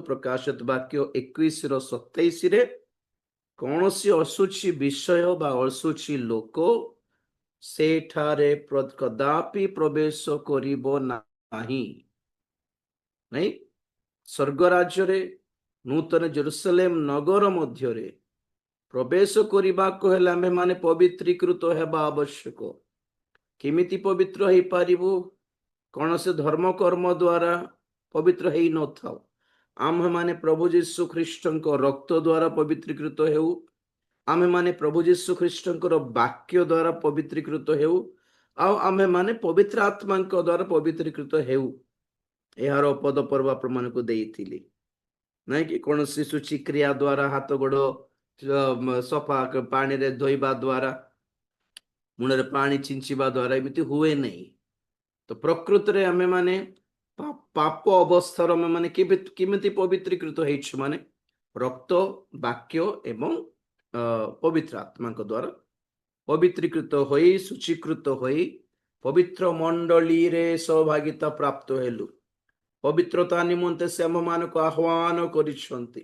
ପ୍ରକାଶିତ ବାକ୍ୟ 21:27 କୌଣସି ଅଶୁଚି ବିଷୟ ବା ଅଶୁଚି ଲୋକ ସେଠାରେ କଦାପି ପ୍ରବେଶ କରିବ ନାହିଁ। ନାଇଁ, ସ୍ୱର୍ଗ ରାଜ୍ୟରେ ନୂତନ ଜେରୁସାଲେମ ନଗର ମଧ୍ୟରେ ପ୍ରବେଶ କରିବାକୁ ହେଲେ ଆମେ ମାନେ ପବିତ୍ରୀକୃତ ହେବା ଆବଶ୍ୟକ। କେମିତି ପବିତ୍ର ହେଇପାରିବୁ? କୌଣସି ଧର୍ମ କର୍ମ ଦ୍ୱାରା ପବିତ୍ର ହେଇନଥାଉ। ଆମେ ମାନେ ପ୍ରଭୁ ଯୀଶୁ ଖ୍ରୀଷ୍ଟଙ୍କ ରକ୍ତ ଦ୍ୱାରା ପବିତ୍ରୀକୃତ ହେଉ। ଆମେ ମାନେ ପ୍ରଭୁ ଯୀଶୁ ଖ୍ରୀଷ୍ଟଙ୍କର ବାକ୍ୟ ଦ୍ୱାରା ପବିତ୍ରୀକୃତ ହେଉ। ଆଉ ଆମେ ମାନେ ପବିତ୍ର ଆତ୍ମାଙ୍କ ଦ୍ୱାରା ପବିତ୍ରୀକୃତ ହେଉ। ଏହାର ପଦ ପର୍ବ ଆପଣମାନଙ୍କୁ ଦେଇଥିଲି। ନାଇଁ କି କୌଣସି ଶୁଚିକ୍ରିୟା ଦ୍ୱାରା ହାତ ଗୋଡ଼ ସଫା ପାଣିରେ ଧୋଇବା ଦ୍ୱାରା, ମୁଣ୍ଡରେ ପାଣି ଛିଞ୍ଚିବା ଦ୍ୱାରା ଏମିତି ହୁଏ ନାହିଁ। ତ ପ୍ରକୃତରେ ଆମେ ମାନେ ପାପ ଅବସ୍ଥାର ଆମେ ମାନେ କେମିତି ପବିତ୍ରୀକୃତ ହେଇଛୁ? ମାନେ ରକ୍ତ, ବାକ୍ୟ ଏବଂ ପବିତ୍ର ଆତ୍ମାଙ୍କ ଦ୍ୱାରା ପବିତ୍ରୀକୃତ ହୋଇ ଶୁଚୀକୃତ ହୋଇ ପବିତ୍ର ମଣ୍ଡଳୀରେ ସୌଭାଗିତା ପ୍ରାପ୍ତ ହେଲୁ। ପବିତ୍ରତା ନିମନ୍ତେ ସେ ଆମମାନଙ୍କୁ ଆହ୍ୱାନ କରିଛନ୍ତି।